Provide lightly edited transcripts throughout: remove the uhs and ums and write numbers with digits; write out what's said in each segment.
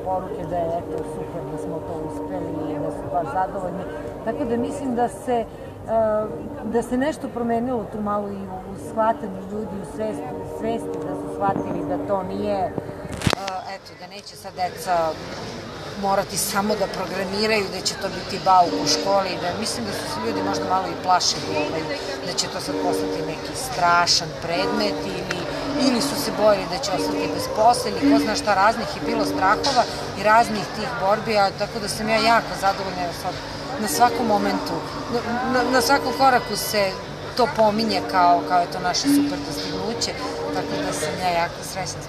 poruke da je eto super da smo to uspeli i da su baš zadovoljni. Tako da mislim da se nešto promenilo tu malo i u shvatanju ljudi, u svesti da su shvatili da to nije, eto, da neće sad deca morati samo da programiraju, da će to biti bauk u školi, da mislim da su se ljudi možda malo i plašili da će to sad postati neki strašan predmet ili su se bojili da će ostati bez posla ili ko zna šta, raznih je bilo strahova i raznih tih borbi, tako da sam ja jako zadovoljna sad na svakom momentu, na svakom koraku se to pominje kao je to naše super dostignuće, tako da sam ja jako srećna.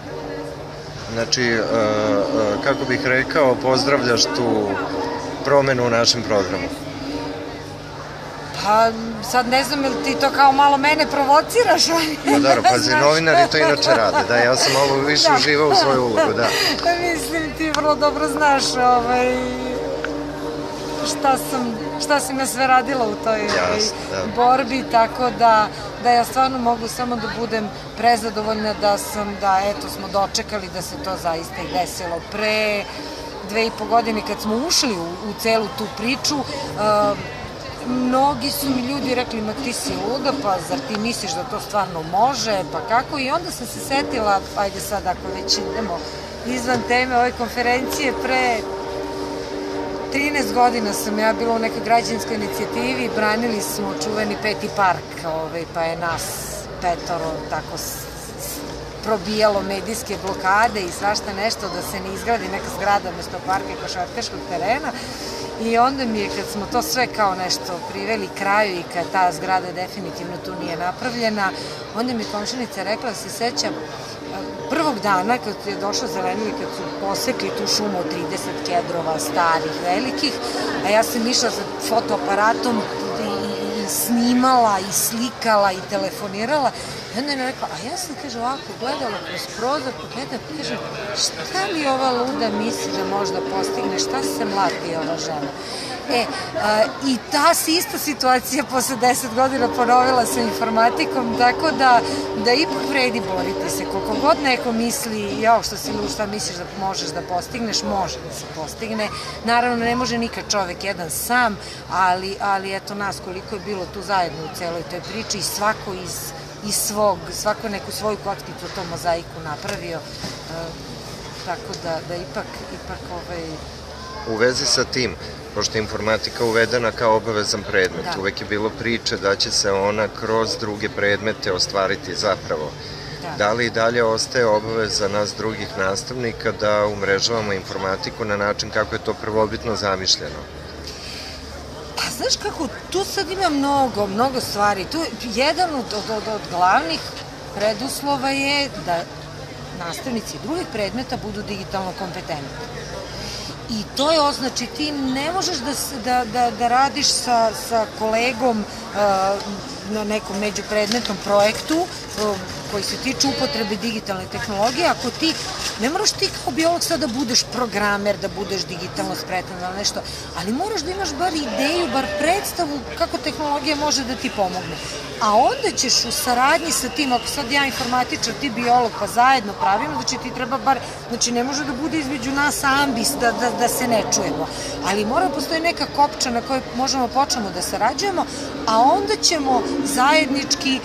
Znači, kako bih rekao, pozdravljaš tu promenu u našem programu? Pa, sad ne znam ili ti to kao malo mene provociraš, ali... Pa dobro, pazi, novinari to inače rade, da, ja sam ovo više uživao u svoju ulogu, da. Mislim, ti vrlo dobro znaš šta sam ja sve radila u toj borbi, tako da ja stvarno mogu samo da budem prezadovoljna da smo dočekali da se to zaista i desilo. Pre 2,5 godine kad smo ušli u celu tu priču, mnogi su mi ljudi rekli, ma ti si luda, pa zar ti misliš da to stvarno može, pa kako? I onda sam se setila, ajde sad ako već idemo izvan teme ove konferencije, pre 13 godina sam ja bila u nekoj građanskoj inicijativi i branili smo čuveni Peti park, pa je nas 5 tako probijalo medijske blokade i svašta nešto da se ne izgradi neka zgrada umesto parka i košarkaškog terena. I onda mi je, kad smo to sve kao nešto priveli kraju i kad ta zgrada definitivno tu nije napravljena, onda mi komšinica rekla, se sećam, prvog dana kad je došao Zelenili, kad su posekli tu šumu od 30 kedrova starih, velikih, a ja sam išla sa fotoaparatom i snimala i slikala i telefonirala, i onda je mi rekla, a ja sam, kaže, ovako gledala kroz prozor, kaže, šta li ova luda misli da može da postigne, šta se mlati ova žena? I ta se ista situacija posle 10 godina ponovila sa informatikom, tako da ipak vredi boriti se. Koliko god neko misli, šta misliš da možeš da postigneš, može da se postigne. Naravno, ne može nikad čovek jedan sam, ali eto nas koliko je bilo tu zajedno u celoj toj priči i svako neku svoju kockicu u tom mozaiku napravio, tako da ipak U vezi sa tim, pošto je informatika uvedena kao obavezan predmet, uvek je bilo priče da će se ona kroz druge predmete ostvariti zapravo. Da li i dalje ostaje obaveza nas drugih nastavnika da umrežavamo informatiku na način kako je to prvobitno zamišljeno? Pa znaš kako, tu sad ima mnogo stvari. Jedan od glavnih preduslova je da nastavnici drugih predmeta budu digitalno kompetentni. I to je označi, ti ne možeš da radiš sa kolegom na nekom međupredmetnom projektu koji se tiče upotrebe digitalne tehnologije, ako ti, ne moraš ti kao biolog sad da budeš programer, da budeš digitalno spretan ili nešto, ali moraš da imaš bar ideju, bar predstavu kako tehnologija može da ti pomogne. A onda ćeš u saradnji sa tim, ako sad ja informatičar, ti biolog, pa zajedno pravimo, znači ti treba bar, znači ne može da bude između nas ambis da se ne čujemo, ali mora da postoji neka kopča na kojoj možemo počnemo da sarađujemo, a onda ćemo zajednički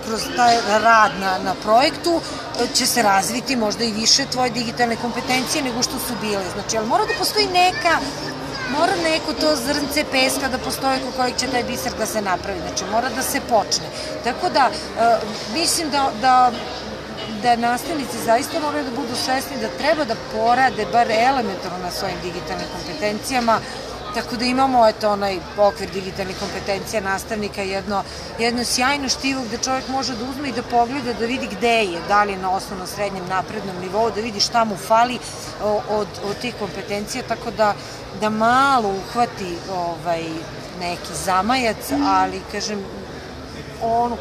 kroz taj rad na projektu će se razviti možda i više tvoje digitalne kompetencije nego što su bile. Znači, ali mora da postoji mora neko to zrnce peska da postoji kod kojeg će taj biser da se napravi. Znači, mora da se počne. Tako da, mislim da nastavnici zaista moraju da budu svesni da treba da porade bar elementarno na svojim digitalnim kompetencijama, tako da imamo onaj okvir digitalnih kompetencija nastavnika, jedno sjajno štivo gde čovjek može da uzme i da pogleda, da vidi gde je, da li je na osnovnom, srednjem, naprednom nivou, da vidi šta mu fali od tih kompetencija, tako da malo uhvati neki zamajac, ali kažem, ono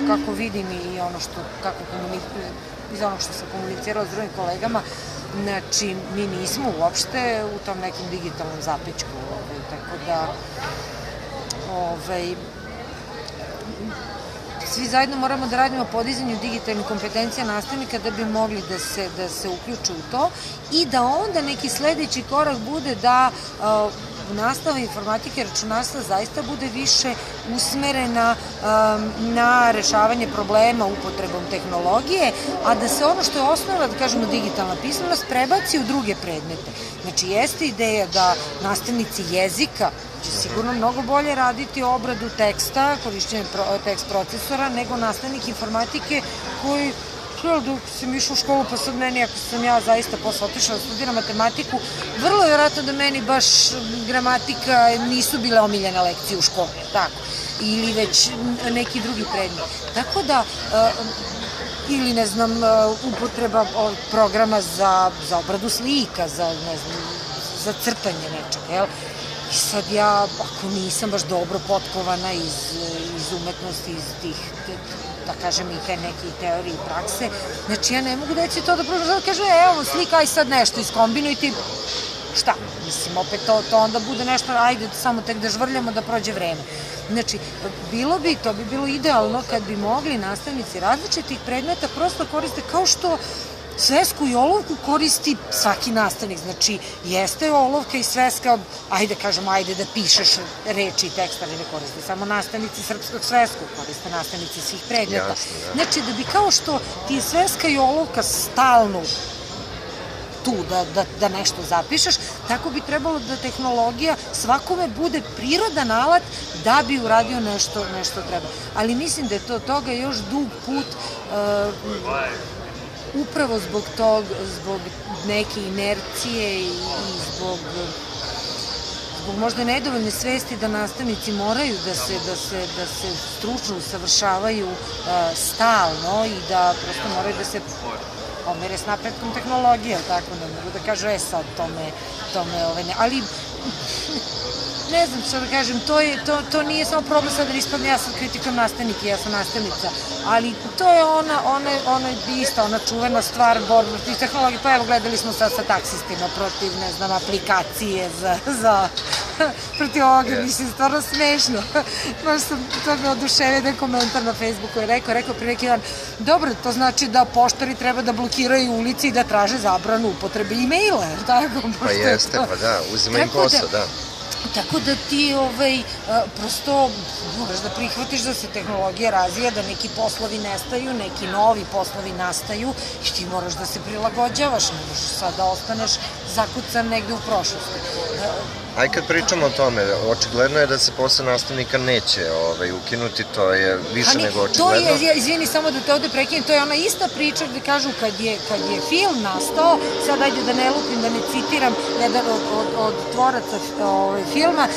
kako vidim i ono iz onog što sam komunicirala s drugim kolegama, znači, mi nismo uopšte u tom nekom digitalnom zapećku, tako da svi zajedno moramo da radimo podizanju digitalnih kompetencija nastavnika da bi mogli da se uključe u to i da onda neki sledeći korak bude da nastava informatike i računarstva zaista bude više usmerena na rešavanje problema upotrebom tehnologije, a da se ono što je osnovna, da kažemo, digitalna pismenost prebaci u druge predmete. Znači, jeste ideja da nastavnici jezika će sigurno mnogo bolje raditi obradu teksta, korišćenje tekst procesora, nego nastavnik informatike koji dok sam išla u školu, pa sad meni, ako sam ja zaista posle otišla da studiram matematiku, vrlo je vjerojatno da meni baš gramatika nisu bile omiljene lekcije u školi, tako, ili već neki drugi predmet. Tako da, ili ne znam, upotreba programa za obradu slika, za crtanje nečeg, jel? I sad ja, ako nisam baš dobro potkovana iz umetnosti, iz tih, da kažem, i te neke teorije i prakse, znači ja ne mogu deci to da pružam, da kažem, evo slika, aj sad nešto iskombinujte, šta? Mislim, opet to onda bude nešto, ajde samo tek da žvrljamo da prođe vreme. Znači, to bi bilo idealno kad bi mogli nastavnici različitih predmeta prosto koriste kao što svesku i olovku koristi svaki nastavnik. Znači, jeste olovka i sveska, ajde kažemo, ajde da pišeš reči i tekst, ali ne koriste samo nastavnici srpskog svesku, koriste nastavnici svih predmeta. Znači, da bi kao što ti je sveska i olovka stalno tu da nešto zapišeš, tako bi trebalo da tehnologija svakome bude prirodan alat da bi uradio nešto treba. Ali mislim da je toga još dug put, upravo zbog neke inercije i zbog možda nedovoljne svesti da nastavnici moraju da se stručno usavršavaju stalno i da prosto moraju da se pomere s napretkom tehnologije, tako ne mogu da kažu, sad ali ne znam što da kažem, to nije samo problem sad da ispadne, ja sad kritikujem nastavnike, ja sam nastavnica, ali to je ona ista, ona čuvena stvar, borba protiv tehnologije, pa evo gledali smo sad sa taksistima protiv, ne znam, aplikacije protiv ovoga, mislim, stvarno smešno. Možda sam to me oduševio jedan komentar na Facebooku je rekao pre neki dan, dobro, to znači da poštari treba da blokiraju ulici i da traže zabranu upotrebe e-maila, jer tako? Pa jeste, pa da, uzima im posao, da. Tako da ti prosto moraš da prihvatiš da se tehnologija razvija, da neki poslovi nestaju, neki novi poslovi nastaju i ti moraš da se prilagođavaš, ne možeš sad da ostaneš zakucan negde u prošlosti. Aj kad pričamo o tome, očigledno je da se posao nastavnika neće ukinuti, to je više nego očigledno. Izvini, samo da te ovde prekinem, to je ona ista priča gde kažu kad je film nastao, sad ajde da ne lupim, da ne citiram jedan od tvoraca filma,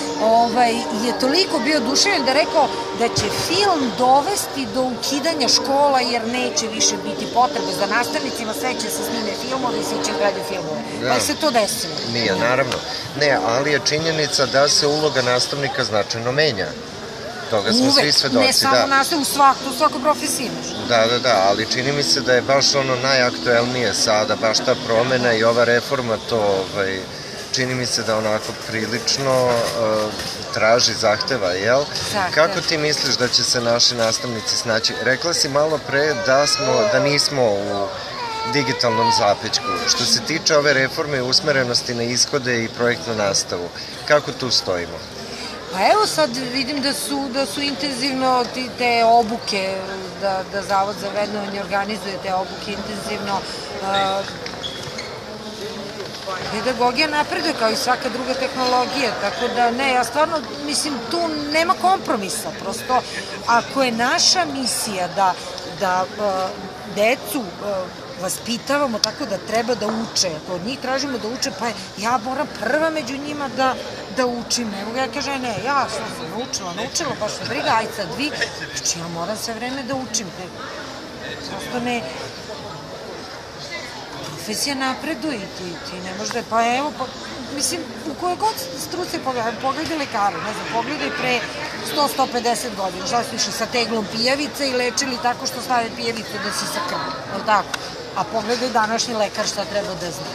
je toliko bio oduševljen da rekao da će film dovesti do ukidanja škola jer neće više biti potrebe za nastavnicima, sve će se snime filmovi, svi će gledati filmove. Pa je se to desilo? Nije, naravno. Ne, ali je činjenica da se uloga nastavnika značajno menja. Toga smo svi svedoci. Uvek, ne samo nastav, u svakoj profesiji. Da, ali čini mi se da je baš ono najaktuelnije sada, baš ta promena i ova reforma, to čini mi se da onako prilično traži, zahteva, jel? Kako ti misliš da će se naši nastavnici snaći? Rekla si malo pre da nismo u digitalnom zapećku. Što se tiče ove reforme i usmerenosti na ishode i projektnu nastavu, kako tu stojimo? Pa evo sad vidim da su intenzivno te obuke, da Zavod za vrednovanje organizuje te obuke intenzivno. Pedagogija napreduje kao i svaka druga tehnologija, tako da ne, ja stvarno mislim tu nema kompromisa, prosto ako je naša misija da decu vaspitavamo tako da treba da uče, ako od njih tražimo da uče, pa ja moram prva među njima da učim, ne mogu ja kažem, ne, ja sam naučila, baš me briga, aj sad vi, znači ja moram sve vreme da učim, prosto ne, profesija napreduje i ti ne možda, pa evo, mislim, u kojoj god struci pogledaj lekare, ne znam, pogledaj pre 100-150 godina, šta su išli sa teglom pijavice i lečili tako što stave pijavicu da si sa krvom, je li tako? A pogledaj današnji lekar šta treba da zna.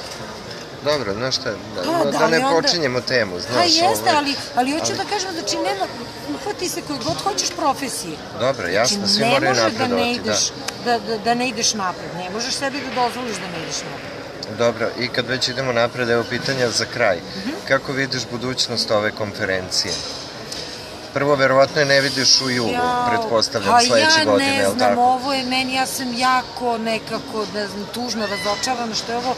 Dobro, znaš šta, Da, da ne ali onda- počinjemo temu, znaš. Pa jeste, ali hoću da kažem, znači nema, uhvati se koji god hoćeš profesije. Dobro, jasno, Znači, svi moraju ne može napredovati, da ne ideš napred, ne možeš sebi da dozvoliš da ne ideš napred. Dobro, i kad već idemo napred, evo pitanja za kraj. Kako vidiš budućnost ove konferencije? Prvo, verovatno je ne vidiš u julu, pretpostavljam, sledeće godine, je Ja li ne znam, tako? ovo je meni, ja sam jako nekako, ne znam, tužno razočarana što je ovo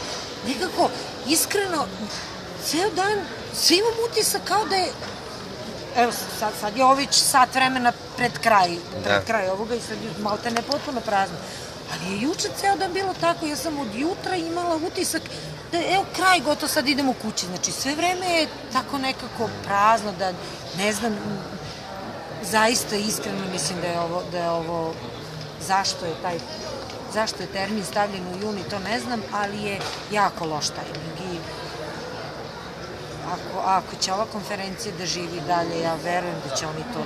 nekako, iskreno, ceo dan, svi imam utisak kao da je, evo sad je ovo već sat vremena pred kraj ovoga i sad je malte ne potpuno prazno. Ali je juče ceo dan bilo tako, ja sam od jutra imala utisak da evo kraj, gotovo, sad idemo kući. Znači sve vreme je tako nekako prazno, da ne znam, zaista iskreno mislim da je ovo zašto je termin stavljen u juni, to ne znam, ali je jako loš tajming i ako će ova konferencija da živi dalje, ja verujem da će oni to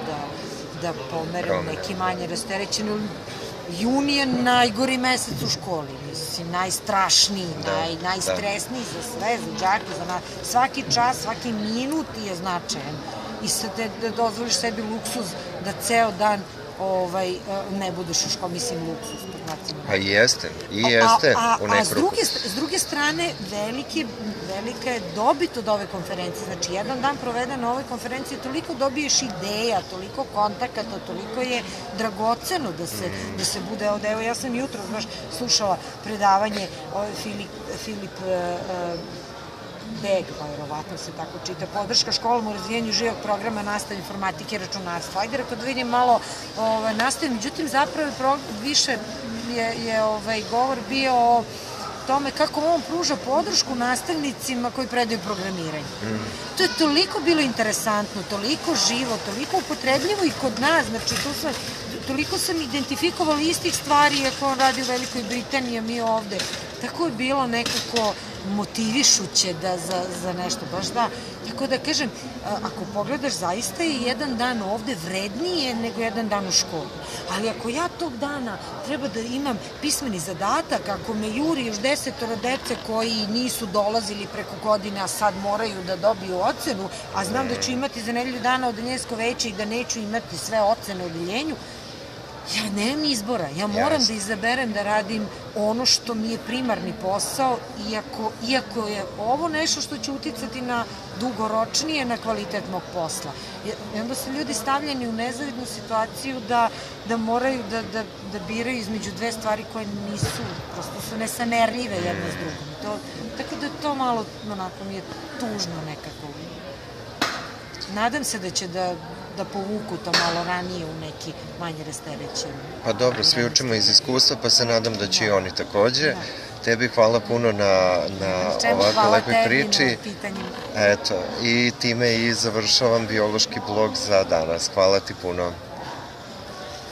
da pomere u neki manje rasterećeni. Juni je najgori mesec u školi, mislim, najstrašniji, najstresniji za sve, za đake, za nas. Svaki čas, svaki minut je značajan. I sad da dozvoliš sebi luksuz da ceo dan ne budeš u školi, mislim, luksuz. Pa jeste, u neku ruku. A s druge strane, velika je dobit od ove konferencije. Znači, jedan dan proveden na ovoj konferenciji, toliko dobiješ ideja, toliko kontakata, toliko je dragoceno da se bude ovde. Evo, ja sam jutro, znaš, slušala predavanje Filip Beg, pa verovatno se tako čita, podrška školom u razvijenju živog programa nastave informatike i računarstva. Ajde, rekao da vidim malo nastave, međutim, zapravo više je govor bio o tome kako on pruža podršku nastavnicima koji predaju programiranje. To je toliko bilo interesantno, toliko živo, toliko upotrebljivo i kod nas, znači toliko sam identifikovala istih stvari ako on radi u Velikoj Britaniji, a mi ovde. Tako je bilo nekako motivišuće za nešto, baš da. Tako da kažem, ako pogledaš, zaista je jedan dan ovde vrednije nego jedan dan u školi. Ali ako ja tog dana treba da imam pismeni zadatak, ako me juri još 10 dece koji nisu dolazili preko godine, a sad moraju da dobiju ocenu, a znam da ću imati za nedelju dana odeljenjsko veće i da neću imati sve ocene u odeljenju, ja nemam izbora, ja moram da izaberem da radim ono što mi je primarni posao, iako je ovo nešto što će uticati na dugoročnije na kvalitet mog posla. I onda su ljudi stavljeni u nezavidnu situaciju da moraju da biraju između dve stvari koje nisu, prosto su nesamerljive jedna s drugom. Tako da to malo, onako, mi je tužno nekako. Nadam se da će da povuku to malo ranije u neki manje rasterećen. Pa dobro, svi učimo iz iskustva, pa se nadam da će i oni takođe. Tebi hvala puno na ovako lepoj priči. Eto, i time i završavam biološki blog za danas. Hvala ti puno.